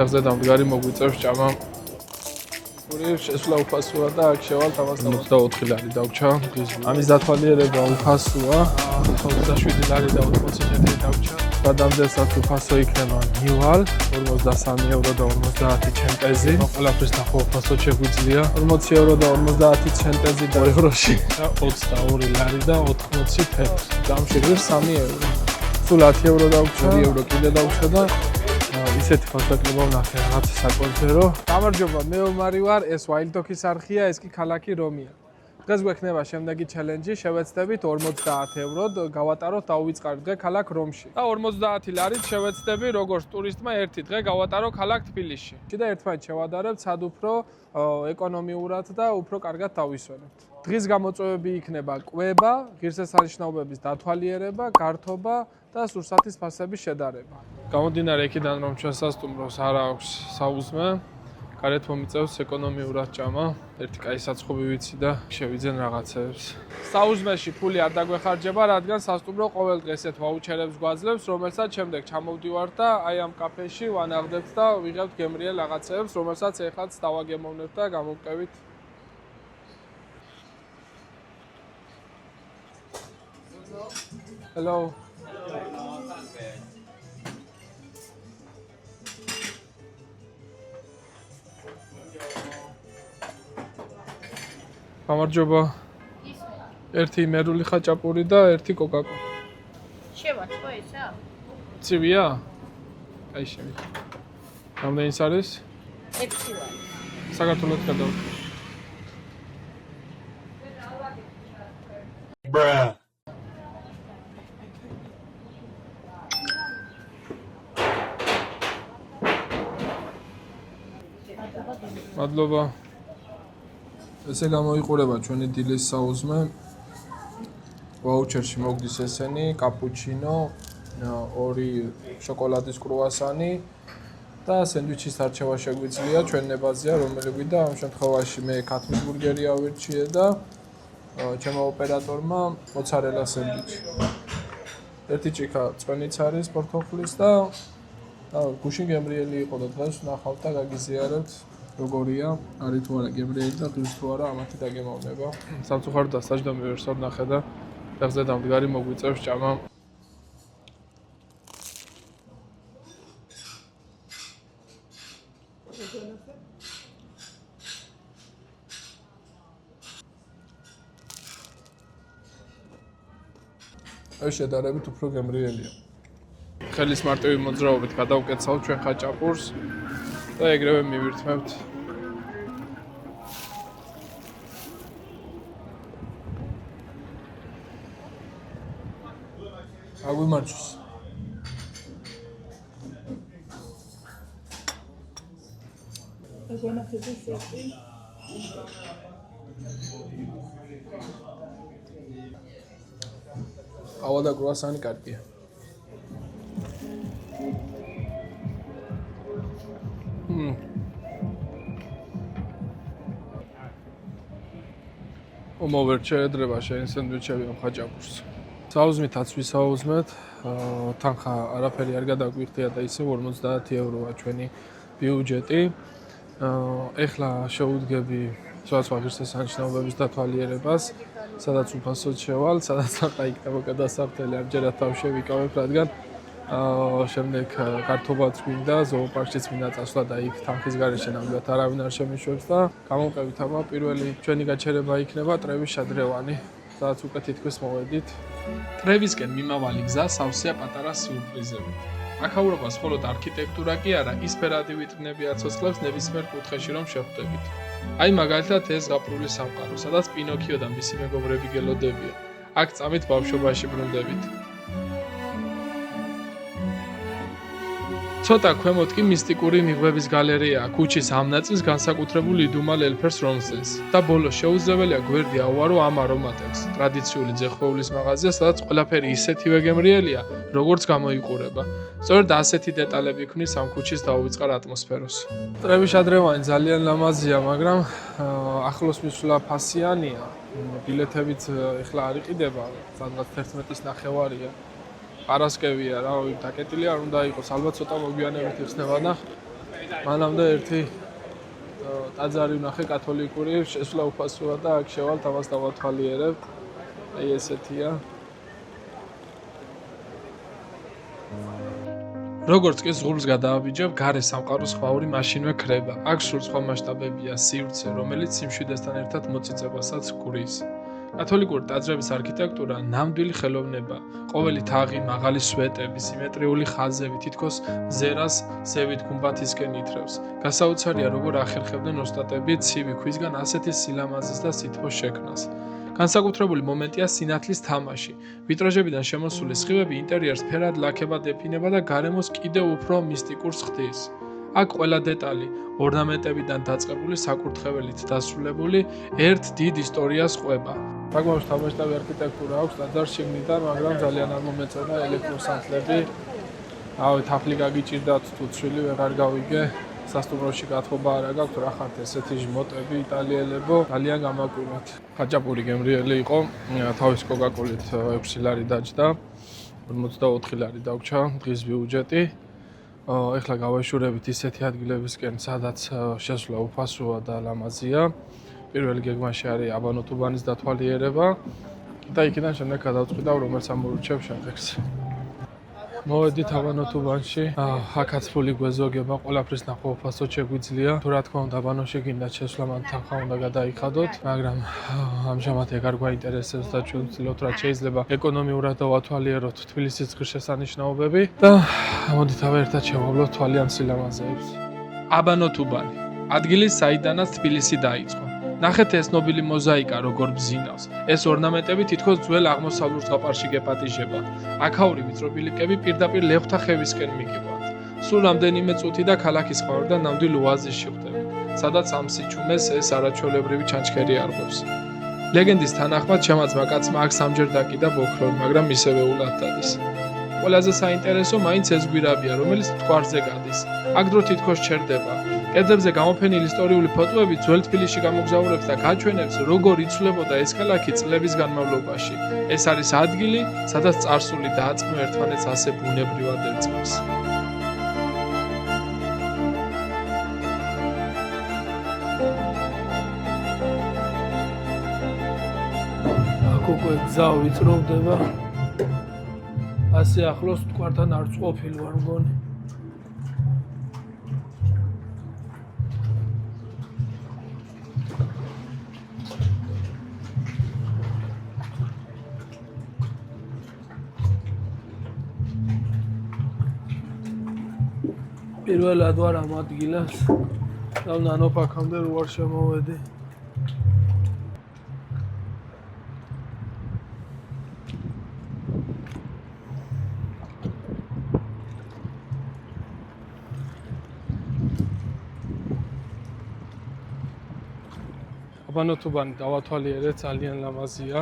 ფეხზე დამდგარი მოგვიწევს ჭამა. შესვლა უფასოა და აქ შევალთ ამას 24 ლარი დავჭა. ამის დათვალიერება უფასოა. 27 ლარი და 80 დავჭა. გადამდესაც უფასო იქნება ნივალ 43 евро და 50 ცენტეზი. ყველაფერს ნახო უფასო შეგვიძლია 40 евро და 50 ცენტეზი და ევროში და 22 ლარი და 80 თეთრ. დამშვიდობ 3 евро. სულ 10 евро დავჭა. 2 евро კიდე დავჭა და ისეთი ფასაკება ვნახე რაღაც საკონცერტო. გამარჯობა, მე ომარი ვარ, ეს Wildtalk-ის არხია, ეს კი ქალაქი რომია. დღეს გვექნება შემდეგი ჩელენჯი, შევეცდებით 50 ევროდ გავატაროთ დაუვიწყარით დღე ქალაქ რომში. და 50 ლარით შევეცდები როგორც ტურისტმა ერთი დღე გავატარო ქალაქ თბილისში. და ერთმანეთს შევადარებთ სად უფრო ეკონომიურად და უფრო კარგად დავისვენებთ. დღის გამოწვევები იქნება კვება, ღირსშესანიშნაობების დათვალიერება, გართობა და სურსათის ფასების შედარება. გამომდინარე იქიდან რომ ჩვენ სასტუმროს არ აქვს საუზმე, გარეთ მომიწევს ეკონომიურად ჭამა, ერთი კაი საცხობი ვიცი და შევიძენ რაღაცებს. საუზმეში ფული არ დაგვეხარჯება, რადგან სასტუმრო ყოველ დღეს ესეთ ვაუჩერებს გვაძლევს, რომელსაც შემდეგ ჩამოვდივართ და აი ამ კაფეში ვანაღდებთ და ვიღებთ გემრიელ რაღაცებს, რომელსაც ეხლაც დავაგემოვნებთ და გამოვკევით. Hello. გამარჯობა. ერთი მერული ხაჭაპური და ერთი კოკაკოლა. შევაწყო ესა? ცივია? აი შევიდე. რამდენი არის? 6 ლარი. საქართველოს გადავიდე. Bruh. მადლობა. ესე გამოიყურება ჩვენი დილის საუზმე. ვაუჩერში მოგდის ესენი, კაპუჩინო, 2 შოკოლადის კრუასანი და სენდვიჩის არჩევა შეგვიძლია ჩვენ ნებაზია, რომელი გვიდა ამ შემთხვევაში მე ქათმის ბურგერი ავირჩიე და ჩემო ოპერატორმა მოცარელა სენდვიჩი. ერთი ჭიქა წვენიც არის პორტოფლის და გუშინ გემრიელი იყო და დღეს ვნახავთ და გაგიზიარებთ. როგორია, არის თუ არა გემრიელი და ღირს თუ არა ამათი დაგემოვნება. სამწუხაროდ დასაჯდომი ვერს არ ნახე და ფეხზე დამდგარი მოგვიწევს ჭამა. ეს შედარებით უფრო გემრიელია. ხელის მარტივი მოძრაობით გადავკეცავთ ჩვენ ხაჭაპურს და ეგრევე მივირთმევთ. აგვიმარჯოს. ავა და კრუასანი კარგია. მომვერ შეედრება შენ სენდვიჩები ამ ხაჭაპურს. საუზმითაც ვისაუზმეთ, თანხა არაფერი არ გადაგვიხდია და ისევ 50 ევროა ჩვენი ბიუჯეტი. ეხლა შევუდგები სხვადასხვა ღირსშესანიშნაობების დათვალიერებას, სადაც უფასოდ შევალ, სადაც ახლა იქნება გადასახდელი, ამჯერად თავში ვიკავებ, რადგან შემდეგ გართობაც გვინდა, ზოოპარკშიც მინდა წასვლა და იქ თანხის გარეშე ნამდვილად არავინ არ შემიშვებს და გამოვყევით აბა პირველი ჩვენი გაჩერება იქნება ტრევის შადრევანი, სადაც უკვე თითქმის მოვედით. ტრევისკენ მიმავალი გზა სავსეა პატარა სიურპრიზებით. აქაურობას მხოლოდ არქიტექტურა კი არა, ის ფერადი ვიტრინები აცოცხლებს ნებისმიერ კუთხეში რომ შეხვდებით. აი მაგალითად ეს ზაფრული სამყარო, სადაც პინოქიო და მისი მეგობრები გელოდებიან. აქ წამით ბავშვობაში ბრუნდებით. ცოტა ქვემოთ კი მისტიკური მიღბების გალერეაა, ქუჩის ამ ნაწილს განსაკუთრებული იდუმალ ელფერს რომსდენს და ბოლოს შეუძლებელია გვერდი ავარო ამ არომატებს. ტრადიციული ძეხვეულის მაღაზია, სადაც ყველაფერი ისეთივე გემრიელია, როგორც გამოიყურება. სწორედ ასეთი დეტალები ქმნის ამ ქუჩის დაუვიწყარ ატმოსფეროს. ტრევის შადრევანი ძალიან ლამაზია, მაგრამ ახლოს მისვლა ფასიანია. ბილეთებით ეხლა არ იყიდება, სადღაც 11-ის ნახევარია. არასკევია რა, დაკეტილი არ უნდა იყოს, ალბათ ცოტა მოგვიანებით იხსნება და მანამდე ერთი ტაძარი ვნახე კათოლიკური, შესვლა უფასოა და აქ შევალთ, ამას დავათვალიერებთ. აი ესეთია. როგორც კი ზღურს გადააბიჯებ, გარე სამყარო სხვაური მაშინვე ქრება. აქ სულ სხვა მასშტაბებია სივრცე, რომელიც სიმშვიდეს,თან ერთად მოწიწებასაც გვრის. კათოლიკური ტაძრების არქიტექტურა ნამდვილი ხელოვნება. ყოველი თაღი, მაღალი სვეტები, სიმეტრიული ხაზები თითქოს ზერას ზევით გუმბათისკენ ითრევს. გასაოცარია, როგორ ახერხებდნენ ოსტატები ცივი ქვისგან ასეთი სილამაზის და სითბოს შექმნას. განსაკუთრებული მომენტია სინათლის თამაში. ვიტრაჟებიდან შემოსული სხივები ინტერიერს ფერად ლაქებად ეფინება და გარემოს კიდევ უფრო მისტიკურს ხდის. აქ ყველა დეტალი, ორნამენტებიდან დაწყებული საკურთხეველით დასრულებული, ერთ დიდ ისტორიას ყვება. საკმაოდ თავმოშტაბი არქიტექტურა აქვს ტაძარს შიგნიდან, მაგრამ ძალიან არ მომეწონა ელექტროსანთლები. ავი თაფლი გაგიჭირდათ თუ ცვილი ვეღარ გავიგე. სასტუმროში გათხოვა არა გაქვთ, რა ხართ ესეთი ჟმოტები იტალიელებო, ძალიან გამაკვირვათ. ხაჭაპური გემრიელი იყო, თავის კოკაკოლით 6 ლარი დაჯდა, 44 ლარი დაგვრჩა დღის ბიუჯეტი. ეხლა გავეშურებით ისეთი ადგილებისკენ, სადაც შესვლა უფასოა და ლამაზია. პირველი გეგმაში არის აბანოტუბანის დათვალიერება და იქიდან შემდეგ გადავწყვიტავ, რომელს ამორჩევ შედეგს. მოვედით აბანოტუბანში, აქაც ფული გვეზოგება, ყველაფრის ნახვა უფასოდ შეგვიძლია. თუ რა თქმა უნდა, აბანოში გინდათ შესვლა, მან თანხა უნდა გადაიხადოთ, მაგრამ ამჟამად ეგ არ გვაინტერესებს და ჩვენ ვცდილობთ, რაც შეიძლება ეკონომიურად დავათვალიეროთ თბილისის ღირსშესანიშნაობები და მოდით ერთად შევავლოთ თვალიან სილამაზეებს. აბანოტუბანი, ადგილი, საიდანაც თბილისი დაიწყო. ნახეთ ეს ნობილი მოზაიკა როგორ ბზინავს. ეს ორნამენტები თითქოს ძველ აღმოსავლურ ზღვაპარში გეპატიჟება. აქაური ვიწრო ბილიკები პირდაპირ ლეღვთა ხევისკენ მიგივართ. სულ რამდენიმე წუთი და ქალაქის ხმაურიდან ნამდვილ ოაზისში ხვდებით, სადაც ამ სიჩუმეს ეს არაჩვეულებრივი ჩანჩქერი არღვევს. ლეგენდის თანახმად შემაძმა კაცმა აქ სამჯერ დაკიდა ბოქროვი, მაგრამ ისევე ულად დადის. ყველაზე საინტერესო მაინც ეს გვირაბია, რომელიც მტკვარზე გადის. აქ დრო თითქოს ჩერდება. კედლებზე გამოფენილი ისტორიული ფოტოები ძველ თბილისში გამოგზაურებს და გაჩვენებს, როგორ იცვლებოდა ეს ქალაქი წლების განმავლობაში. ეს არის ადგილი, სადაც წარსული და აწმო ერთმანეთს ასე ბუნებრივად ერწყმის. აქ უკვე გზა ვიწროვდება. ასე ახლოს მტკვართან არც ყოფილი ვარ მგონი. პირველად ვარ ამ ადგილას და ნანოფაქამდე რო არ შემოვედი. აბანოტუბანი დავათვალიერეთ, ძალიან ლამაზია.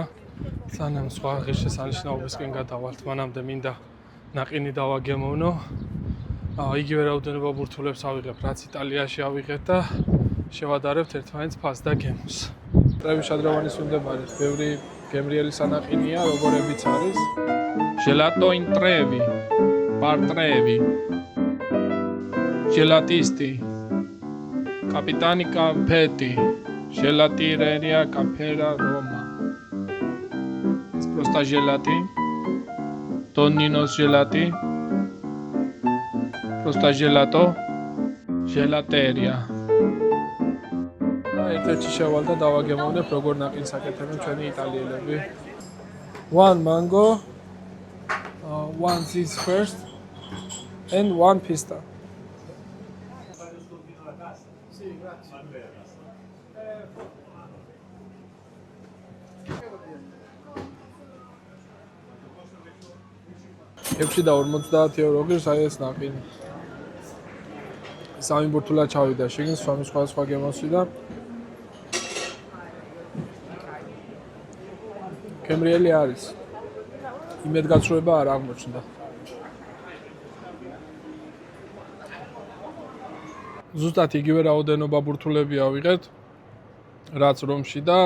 სანამ სხვა ღირსშესანიშნაობისკენ გადავალთ, მანამდე მინდა ნაყინი დავაგემოვნო. იგივე რაოდენობა ბურთულებს ავიღებ, რაც იტალიაში ავიღეთ და შევადარებთ ერთმანეთს ფასს და გემოს. ტრევის შადრევანის უნდებარით, ბევრი გემრიელი სანაყინია, როგორებიც არის. ჟელატო ინ ტრევი, ბარ ტრევი, ჟელატისტი, კაპიტანი კამფეტი, ჟელატირერია კაფერა რომა. Prosta ჟელატი, ტონინოს ჟელატი. Prosta ჟელატო, ჟელატერია. ერთ-ერთი შევალ და დავაგემოვნებ, როგორ ნაყინს აკეთებენ ჩვენი იტალიელები. One mango, one this first, and one pista. ექვსი და 50 ევრო გირს აი ეს ნაყინი. სამი ბურთულა ჩავიდა შიგნ, სხვა გემოსვიდა. გემრიელი არის. იმედგაცრუება არ აღმოჩნდა. ზუსტად იგივე რაოდენობა ბურთულები ავიღეთ, რაც რომში და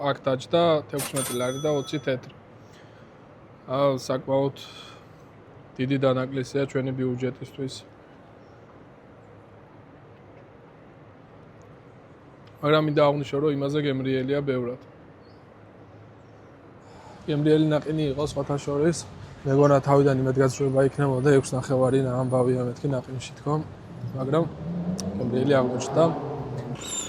აქ დაჯდა 16 ლარი და 20 თეთრი. საკმაოდ დიდი დანაკლისია ჩვენი ბიუჯეტისთვის. მაგრამ მინდა აღვნიშნო, რომ იმაზე გემრიელია ბევრად. გემრიელი ნაყინი იყო სხვათა შორის. მეგონა თავიდან იმედგაცრუება იქნებოდა 6.5 ამბავია მეთქი ნაყინში თქო, მაგრამ გემრიელი აღმოჩნდა.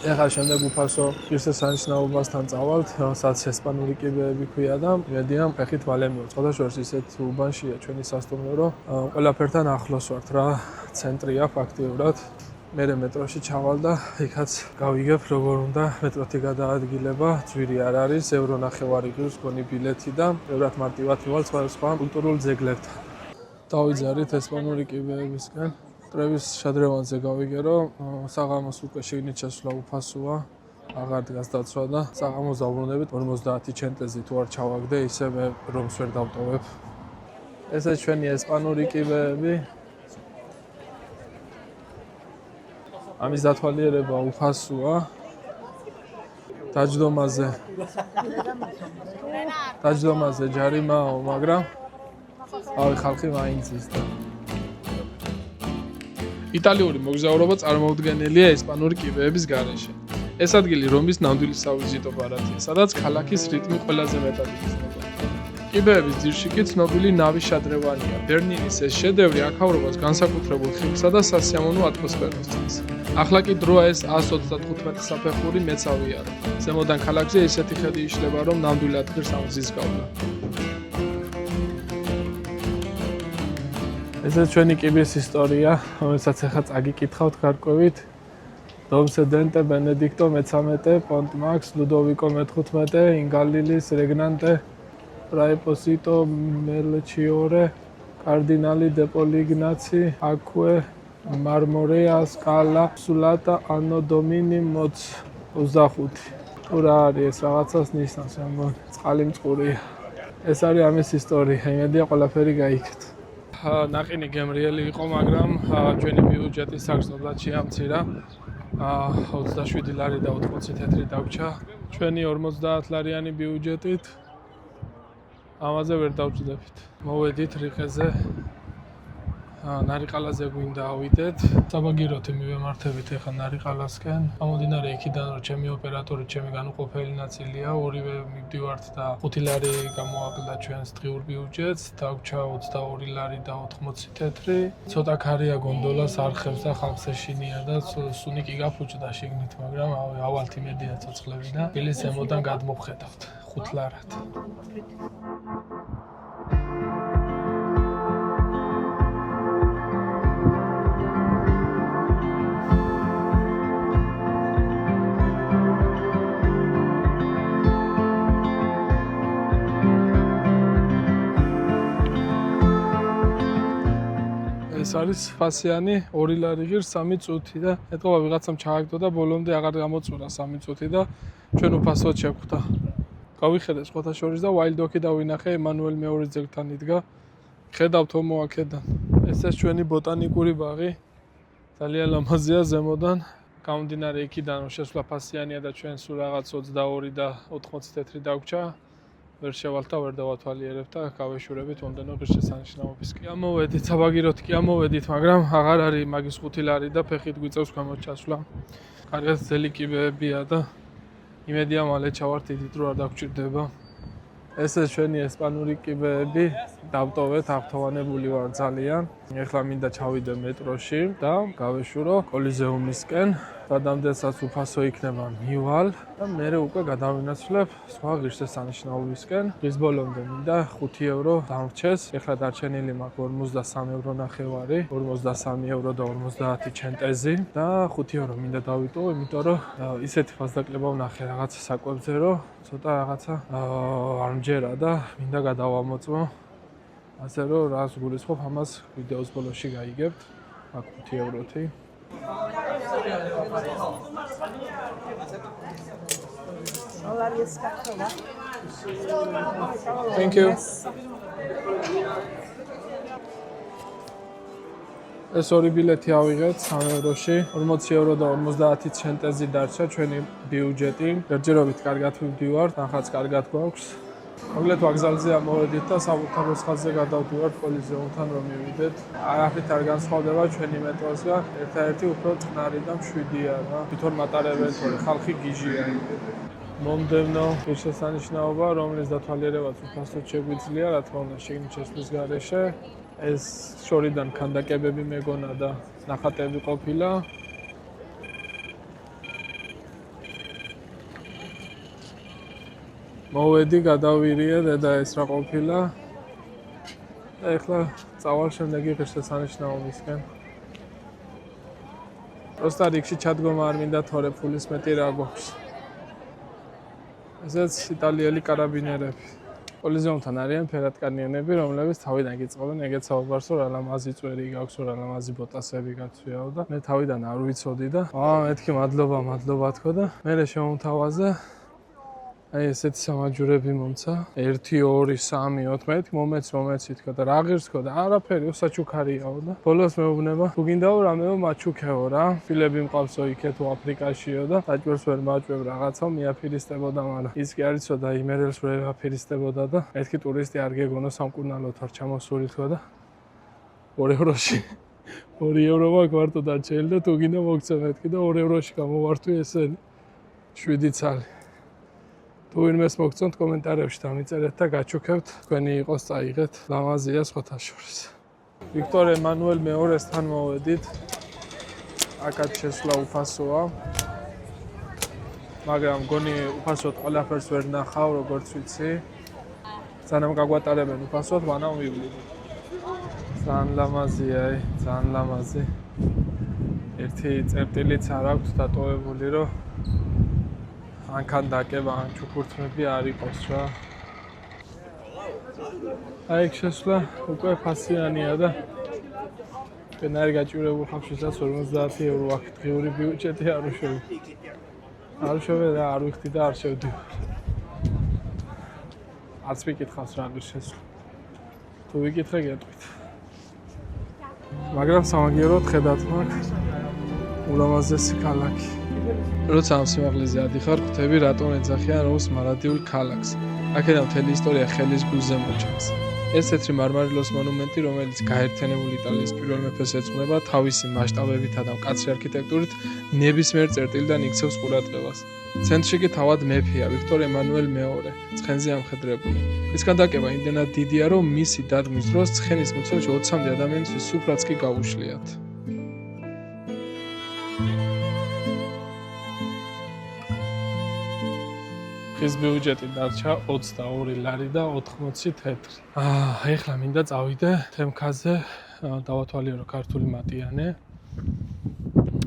ეხლა შემდეგ უფასო ღირსშესანიშნაობასთან წავალთ, სადაც ესპანური კიბეები ქვია და მედია ფეხით მალე მივწ. სხვათა შორის ისეთ უბანშია ჩვენი სასტუმრო, რომ ყველაფერთან ახლოს ვართ რა, ცენტრია ფაქტიურად. მე მეტროში ჩავალ და იქაც გავიგებ როგორ უნდა მეტროთი გადაადგილება, ძვირი არ არის, €9.5 ღირს გონი ბილეთი და ბევრად მარტივად მივალ სხვა კულტურულ ძეგლებთან. დავიძარით ესპანური კიბეებისკენ. ტრევის შადრევანზე გავიგე, რომ საღამოს უკვე შიგნით შესვლა უფასოა, აღარ დგას დაცვა და საღამოს დავბრუნდებით 50 ჩენტეზი თუ არ ჩავაგდე, ისევე რომს ვერ დავტოვებ. ესე ჩვენი ესპანური კიბეები. ამის დათვალიერება უფასოა. დაჯდომაზე ჯარიმაო, მაგრამ ხალხი მაინც ის და იტალიური მოგზაურობა წარმოუდგენელია ესპანური კიბეების გარეშე. ეს ადგილი რომის ნამდვილი სავიზიტო ბარათია, სადაც ქალაქის რიტმი ყველაზე მეტად იგრძნობა. კიბეების ძირში კი ცნობილი ნავის შადრევანია. ბერნინის ეს შედევრი აქაურობას განსაკუთრებულ ხილსა და სასიამოვნო ატმოსფეროს წins. ახლა კი დროა ეს 135 საფეხური მეცავიარო. ზემოდან ქალაქზე ისეთი ხედი იშლება, რომ ნამდვილად ღირს ამ გზის გავლა. ესეც ჩვენი კიბის ისტორია, რომელსაც ახლა წაგიკითხავთ გარკვევით. დომ სედენტე, ბენედიქტო მე-13, პონტ მაქს, ლუდოვიკო მე-15, ინგალილის რეგნანტე, პრაეპოსიტო მელჩიორე, კარდინალი დე პოლიგნაცი, აქვე მარმორეა სკალა სულატა ანო დომინი მოც 25. თუ რა არის ეს რაღაცას ნიშნავს, ამბობ, წყალი მწყურია. ეს არის ამის ისტორია, იმედია ყველაფერი გაიგეთ. ნაყინი გემრიელი იყო, მაგრამ ჩვენი ბიუჯეტი საგრძნობლად შეამცირა. 27 ლარი და 80 თეთრი დაგვრჩა. ჩვენი 50 ლარიანი ბიუჯეტით ამაზე ვერ დავჭდებით. მოვედით რიყეზე. ნარიყალაზე გვინდა ავიდეთ. საბაგიროთი მივემართებით ახლა ნარიყალასკენ. გამომდინარე იქიდან, რომ ჩემი ოპერატორი ჩემი განუყოფელი ნაწილია, ორივე მივდივართ და 5 ლარი გამოაკლდა ჩვენს დღიურ ბიუჯეტს, დაგვრჩა 22 ლარი და 80 თეთრი. ცოტა ქარია გონდოლას არხებს და ხალხს ეშინია და სუნი კი გაფუჭდა შიგნით, მაგრამ ავალთ იმედია ცოცხლები და ბილის ზემოდან გადმოვხედავთ 5 ლარად. ეს არის ფასიანი 2 ლარი ღირს 3 წუთი და ეთქობა ვიღაცამ ჩააგდო და ბოლომდე აღარ გამოწურა 3 წუთი და ჩვენ უფასოდ შევხვდა. გავიხედე სხვათა შორის და Wild-Dog-ი დავინახე, ემანუელ მეორის ძეგლთან იდგა. ხედავთ ომო აქედან. ეს ჩვენი ბოტანიკური ბაღი. ძალიან ლამაზია ზემოდან. გამომდინარე იქიდან, რომ შესვლა ფასიანია და ჩვენ სულ რაღაც 22 და 80 თეთრი დაგვრჩა. ვერ შევალთ და ვერ დავათვალიერებთ და გავეშურებით მომდენო ღირსშესანიშნაობისკენ. ამოვედით, საბაგიროთი კი ამოვედით, მაგრამ აღარ არის მაგის 5 ლარი და ფეხით გვიწევს გამოჩასვლა. კარგად ძელი კიბეებია და იმედია მალე ჩავართ, დიდ დრო არ დაგჭირდება. ესე ჩვენი ესპანური კიბეები, დავტოვეთ, აღთოვანებული ვარ ძალიან. ეხლა მინდა ჩავიდე მეტროში და გავეშურო კოლიზეუმისკენ. სადამდესაც უფასო იქნება მივალ და მერე უკვე გადავინაცვლებ სხვა ღირსშესანიშნაობისკენ. დღის ბოლომდე მინდა 5 ევრო დამრჩეს. ეხლა დარჩენილი მაქვს 43.5, 43 ევრო და 50 ჩენტეზი და 5 ევრო მინდა დავიტოვო, იმიტომ რომ ისეთი ფასდაკლება ვნახე რაღაც საკვებზე, რომ ცოტა რაღაცა არ მჯერა და მინდა გადავამოწმო. ასე რომ რას გულისხმობ, ამას ვიდეოს ბოლოში გაიგებთ. აქ 5 ევროთი. Thank you. ეს ორი ბილეთი ავიღეთ 3 ევროში, 40 ევრო და 50 ჩენტეზი დარჩა ჩვენი ბიუჯეტი. ჯერჯერობით კარგად ვივდივართ, ახაც კარგად გვაქვს. მოკლედ ვокზალზე ამოვედით და საბურთალოს ხაზზე გადავდივართ კოლიზეუმთან რომ მივიდეთ. არაფრით არ განსხვავდება ჩვენი მეტროსგან, ერთადერთი უფრო წყნარი და მშვიდია რა. თვითონ მატარებელი თორე ხალხი გიჟია. მომდევნო ღირსშესანიშნაობა, რომლის დათვალიერებაც უფასოდ შეგვიძლია, რა თქმა უნდა, შიგნით შესვლის გარეშე. ეს შორიდან ქანდაკებები მეგონა და ნახატები ყოფილა. მოვედი, გადავირიე და ეს რა ყოფილა. და ეხლა წავალ შემდეგი ღირსშესანიშნაობისკენ. პროსტა რიგში ჩადგომა არ მინდა თორე ფულის მეტი რა გვაქვს. ესეც იტალიელი კარაბინერები. კოლიზეუმთან არიან ფერადკანიანები, რომლებიც თავიდან გიწყობენ ეგეთ საუბარს, რომ რა ლამაზი წვერი გაქვს, რა ლამაზი ბოტასები გაცვიაო და მე თავიდან არ ვიცოდი და მეთქი მადლობა თქო და მე შემომთავაზე აი ესეთი სამაჯურები მომცა 1 2 3 4 მეთქი მომეცი თქო და რა ღირს თქო და არაფერი უსაჩუქარიაო და ბოლოს მეუბნება თუ გინდაო რამეო მაჩუქეო რა ფილები მყავსო იქეთ აფრიკაშიო და საჭვერს ვერ მაჭვევ რაღაცა მიაფირისტებოდა მაგრამ ის კი არ იცოდა იმერელს ვერ აფირისტებოდა და მეთქი ტურისტი არ გეგონო სამკურნალოდ არ ჩამოსული თქო და 2 ევროში 2 ევრო მაქვს მარტო დაჩელი და თუ გინდა მოგცე მეთქი და 2 ევროში გამოვართვი ესენი 7 ცალი თუ ვინმეს მოგწონთ კომენტარებში დამიწერეთ და გაჩუქებთ თქვენი იყოს წაიღეთ ლამაზია სხვათა შორის ვიქტორ ემანუელ მეორესთან მოვედით აკაც შესვლა უფასოა მაგრამ მგონი უფასოდ ყველაფერს ვერ ნახავ როგორც ვიცი სანამ გაგვატარებენ უფასოდ მანამ ვივლიდით ძალიან ლამაზი ერთი წერტილიც არ აქვს დატოვებული რომ ან ქანდაკება, ან ჩუქურთმები არ იყოს რა. აი ეს შესვლა უკვე ფასიანია და ჩვენარი გაჭირებულ ხალხსაც 50 ევრო აქვს დღიური ბიუჯეტი არ შევე რა არ ვიხდი და არ შევდივარ. არც მიკითხავს რა არის შესვლა. თუ ვიკითხე გეტყვით. მაგრამ სამაგიეროდ ხედავთ მაქვს ულამაზესი ქალაქი. როცა ამ სიმაღლეზე ადიხარ, ხვდები რატომ ეძახიან რომს მარადიულ ქალაქს. აქედან მთელი ისტორია ხელის გულზე მოჩანს. ეს თეთრი მარმარილოს მონუმენტი, რომელიც გაერთიანებული იტალიის პირველ მეფეს ეძღვნება თავისი მასშტაბებითა და მკაცრი არქიტექტურით, ნებისმიერ წერტილიდან იქცევს ყურადღებას. ცენტრში კი თავად მეფეა ვიქტორ ემანუელ მეორე, ცხენზე ამხედრებული. ის ქანდაკება იმდენად დიდია, რომ მისი დადგმის დროს ცხენის მუცელში 20-მდე ადამიანისთვის სუფრაც კი გაუშლიათ. ეს ბიუჯეტი დარჩა 22 ლარი და 80 თეთრი. ეხლა მინდა წავიდე თემქაზე, დავათვალიერო ქართული მატიანე.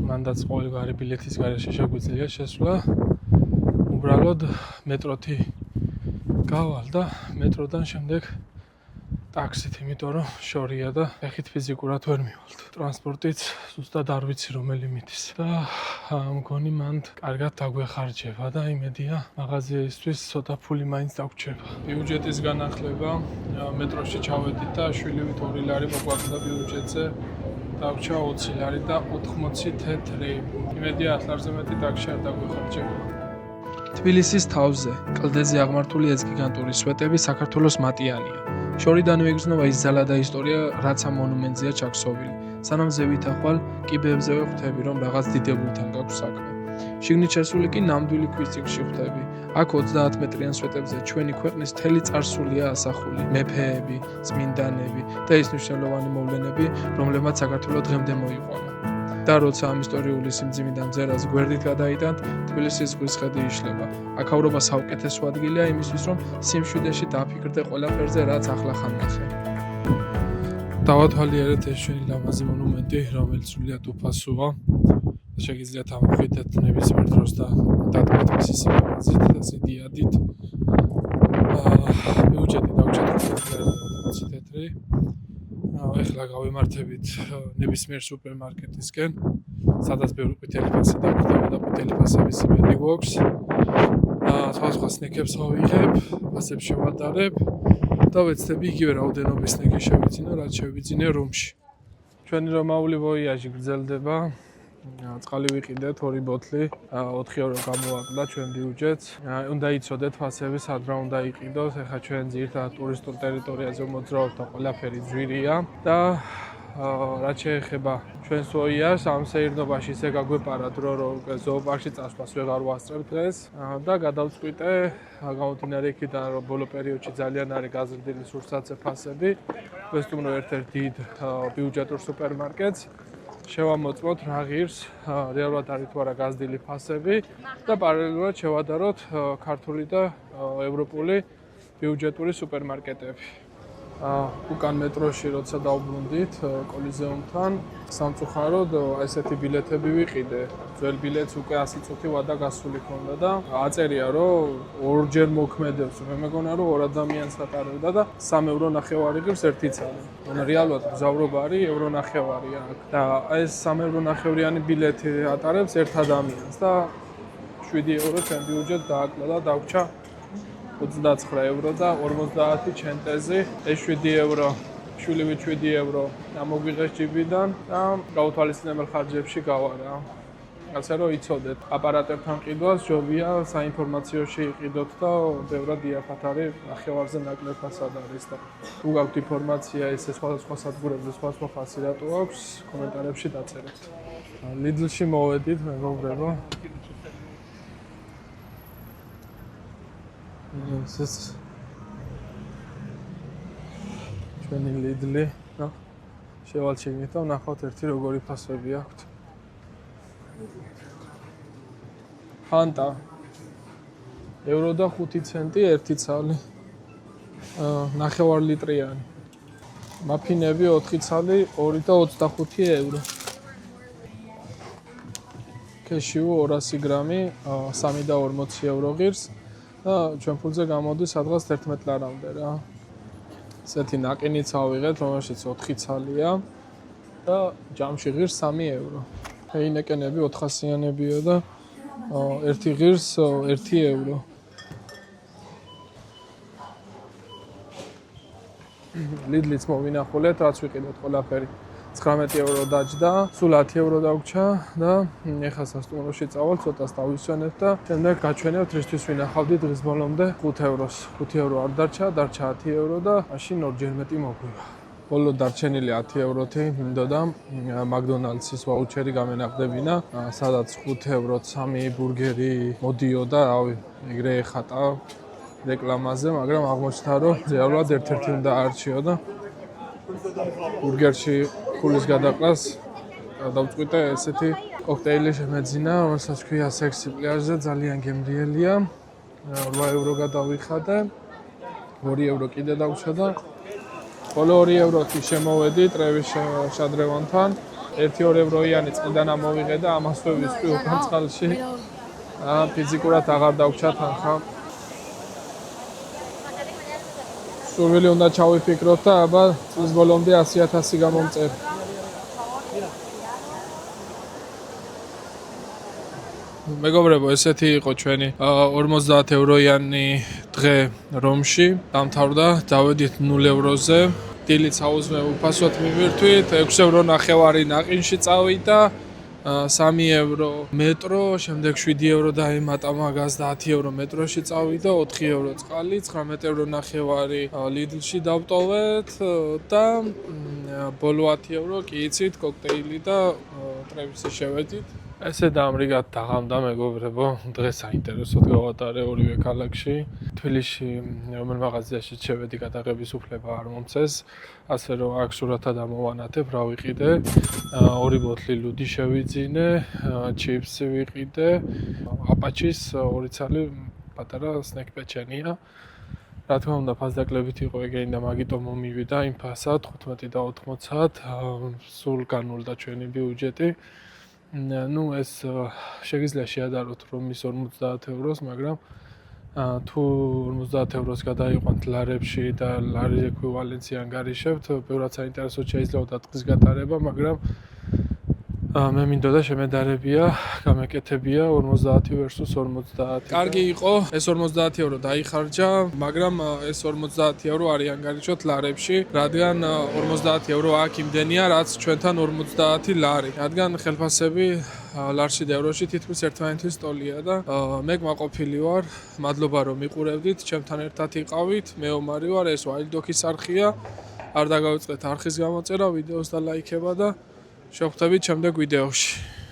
მანდაც ყოველგვარი ბილეთის გარეშე შეგვიძლია შესვლა. უბრალოდ მეტროთი გავალ და მეტროდან შემდეგ ტაქსით, იმიტომ რომ შორია და ეხით ფიზიკურად ვერ მივალთ. ტრანსპორტიც ზუსტად არ ვიცი რომელი მიდის. და მგონი მანდ კარგად დაგვეხარჯება და იმედია მაღაზიისთვის ცოტა ფული მაინც დაგვრჩება. ბიუჯეტის განახლება, მეტროში ჩავედით და შვილივით 2 ლარი მოგვაკლდა ბიუჯეტზე. დავრჩა 20 ლარი და 80 თეთრი. იმედია 100 ლარზე მეტი ტაქსი არ დაგვეხარჯება. თბილისის თავზე, კლდეზე აღმართული ეს გიგანტური სვეტები საქართველოს მატიანია. შორიდან ვიგრძნობა ის ძალა და ისტორია, რაც ამ მონუმენტზეა ჩაქსოვილი. სანამ ზევით ახვალ, კიბეებზე ხვდები, რომ რაღაც დიდებულთან გაქვს საქმე. შიგნით შესული კი ნამდვილი ქვის წიგნში ხვდები. აქ 30 მეტრიან სვეტებზე ჩვენი ქვეყნის მთელი წარსულია ასახული. მეფეები, წმინდანები და ის მნიშვნელოვანი მოვლენები, რომლებმაც საქართველოს დღემდე მოიყვანა. და როცა ამ ისტორიული სიმძიმიდან მზერას გვერდით გადაიტანთ, თბილისის ზღვის ხედი იშლება. აქაურობა საუკეთესო ადგილია იმისთვის, რომ სიმშვიდეში დაფიქრდე ყველაფერზე, რაც ახლახან ნახე. დავათვალიერეთ ეს ჩვენი ლამაზი მონუმენტი, რომელიც სრულიად უფასოა. შეგიძლიათ ამოხვიდეთ ნებისმიერ დროს და დადგმეთ მისი სიმაღლეზით და ზედიადით. ბიუჯეტი დაგვჭირდა 20 თეთრი. ეხლა გავიმართებით ნებისმიერ სუპერმარკეტისკენ, სადაც ბევრი ყვითელი ფასი დაგვდება და ყვითელი ფასების იმედი გვაქვს. სხვა სნეკებს ავიღებ, ფასებს შევადარებ და ვეცდები იგივე რაოდენობის სნეკი შევიძინო, რაც შევიძინე რომში. ჩვენი რომაული ვოიაჟი გრძელდება. წყალი ვიყიდეთ 2 ბოთლი, 4 евро გამოაკლდა ჩვენ ბიუჯეტს. უნდა იცოდეთ ფასები სად რა უნდა იყიდოს. ეხლა ჩვენ ძირითადად ტურისტულ ტერიტორიაზე მოძრაობთ და ყველაფერი ძვირია და რაც შეეხება ჩვენს ოიას, ამ სეირნობაში ისე გაგვეპარა დრო, რომ ზოოპარკში წასვლას ვეღარ ვასწრებ დღეს და გადავწყვიტე გამომდინარე იქიდან, რომ ბოლო პერიოდში ძალიან არის გაზრდილი სურსათზე ფასები. ვესტუმრო ერთ-ერთ დიდ ბიუჯეტურ სუპერმარკეტს. შევამოწმოთ რა ღირს, რეალურად არის თუ არა გაზრდილი ფასები და პარალელურად შევადაროთ ქართული და ევროპული ბიუჯეტური სუპერმარკეტები. უკან მეტროში როცა დავბრუნდით კოლიზეუმთან, სამწუხაროდ ესეთი ბილეთები ვიყიდე. ძველ ბილეთს უკვე 100 წუთი ვადა გასული ქონდა და აწერია, რომ ორჯერ მოქმედებს. მე მეგონა, რომ 2 ადამიანს ატარებდა და 3 евро ნახევარი ღირს ერთი ცალი. რეალურად მგზავრობა არის евро ნახევარი აქ. და ეს 3 евро ნახევრიანი ბილეთი ატარებს ერთ ადამიანს და 7 евро ჩვენ ბიუჯეტ დააკლა და დაგვჭა 29 евро და 50 ცენტეზი. ეს 7 евро, შვილივით 7 евро ამოგვიღეს ჯიბიდან და გაუთვალისწინებელ ხარჯებში გავარა. ასე რომ იცოდეთ, აპარატებთან ყიდვას ჯობია საინფორმაციოში იყიდოთ და ბევრად იაფათარი ნახევარზე ნაკლებ ფასად არის და თუ გაქვთ ინფორმაცია ისე სხვადასხვა სადგურებზე სხვადასხვა ფასი რატო აქვს, კომენტარებში დაწერეთ. ლიდლში მოვედით, მეგობრებო. ეს ჩვენი ლიდლი, შევალჩინით და ვნახავთ ერთი როგორი ფასები აქვთ. ფანტა евро და 5 ცენტი ერთი ცალი. ნახევარ ლიტრიანი. მაფინები 4 ცალი 2 და 25 евро. კეშიუ 200 გრამი 3 და 40 евро ღირს. და ჩვენ ფულზე გამოდის სადღაც 11 ლარამდე რა. ესეთი ნაყინიც ავიღეთ, რომელშიც 4 ცალია და ჯამში ღირს 3 евро. ჰეინეკენები 400-იანებია და ერთი ღირს 1 евро. ლიდლიც მოვინახულეთ, რაც ვიყიდეთ ყველაფერი. 19 евро დაჯდა, სულ 10 евро დაგვჭა და ეხლა სასტუმროში წავალ, ცოტას დავისვენებ და შემდეგ გაჩვენებთ რისთვის ვინახავდი დღის ბოლომდე 5 ევროს. 5 евро არ დარჩა 10 евро და მაშინ ორჯერ მეტი მოგვივა. ბოლო დარჩენილი 10 ევროთი მინდოდა მაკდონალდსის ვაუჩერი გამენახდებინა, სადაც 5 ევროთ 3 ბურგერი მოდიოდა, რავი, ეგრე ეხატა რეკლამაზე, მაგრამ აღმოჩნდა, რომ რეალურად ერთ-ერთი უნდა არჩიო და ბურგერში ფულის გადაკლას დავწყვიტე ესეთი კოქტეილი შემეძინა, რომელსაც ქვია სექსი პლიაჟზე, ძალიან გემრიელია. 8 евро გადავიხადე, 2 евро კიდე დაგვჭა და ბოლო 2 ევროთი შემოვედი ტრევის შადრევანთან. 1-2 ევროიანი წიდან ამოვიღე და ამას ვისვი უკან წყალში. ფიზიკურად აღარ დაგვჭა თანხა. სურვილი უნდა ჩავიფიქროთ და აბა წლის ბოლომდე 100,000 გამომწერ. მეგობრებო, ესეთი იყო ჩვენი 50 ევროიანი დღე რომში. დამთავრდა, დავედით 0 ევროზე. დილიც აუზმე უფასოდ მივირთვით, 6 евро ნახევარი ნაყინში წავიდა. 3 евро მეტრო, შემდეგ 7 евро დაემატა მაგას და 10 евро მეტროში წავიდა, 4 евро წყალი, 19 евро ნახევარი ლიდლში დავტოვეთ და ბოლო 10 евро კი იცით კოქტეილი და ტრევისი შევედით. ესე დამრიგად დაღამდა მეგობრებო, დღეს საინტერესოდ გავატარე ორივე ქალაქში. თბილისში რომელ მაღაზიაში შევედი გადაღების უფლება არ მომწეს, ასე რომ აქ სურათად ამოვანათებ რა ვიყიდე. 2 ბოთლი ლუდი შევიძინე, ჩიპსი ვიყიდე, აპაჩის 2 ცალი პატარა სნეკ პეჩენია. რა თქმა უნდა, ფასდაკლებით იყო ეგენი და მაგიტომ მომივიდა იმ ფასად 15 და 80-ად, სულ განულდა ჩვენი ბიუჯეტი. ნუ ეს შეგიძლია შეადაროთ რომ ის 50 ევროს, მაგრამ თუ 50 ევროს გადაიყვანთ ლარებში და ლარის ეკვივალენტს ანგარიშებთ, ბევრად საინტერესოდ შეიძლება დღის გატარება, მაგრამ მე მინდოდა შემედარებია, გამეკეთებია 50 versus 50. კარგი იყო, ეს 50 евро დაიხარჯა, მაგრამ ეს 50 евро არიან გარიჩოთ ლარებში, რადგან 50 евро აქ იმდენია, რაც ჩვენთან 50 ლარი. რადგან ხელფასები ლარში და ევროში თითქმის ერთმანეთის ტოლია და მე გმაყოფილი ვარ. მადლობა რომ მიყურებდით, ჩემთან ერთად იყავით. მე ომარი ვარ, ეს Wild-Dog-ის არხია. არ დაგავიწყეთ არხის გამოწერა, ვიდეოს და ლაიქება და შევხვდებით შემდეგ ვიდეოში.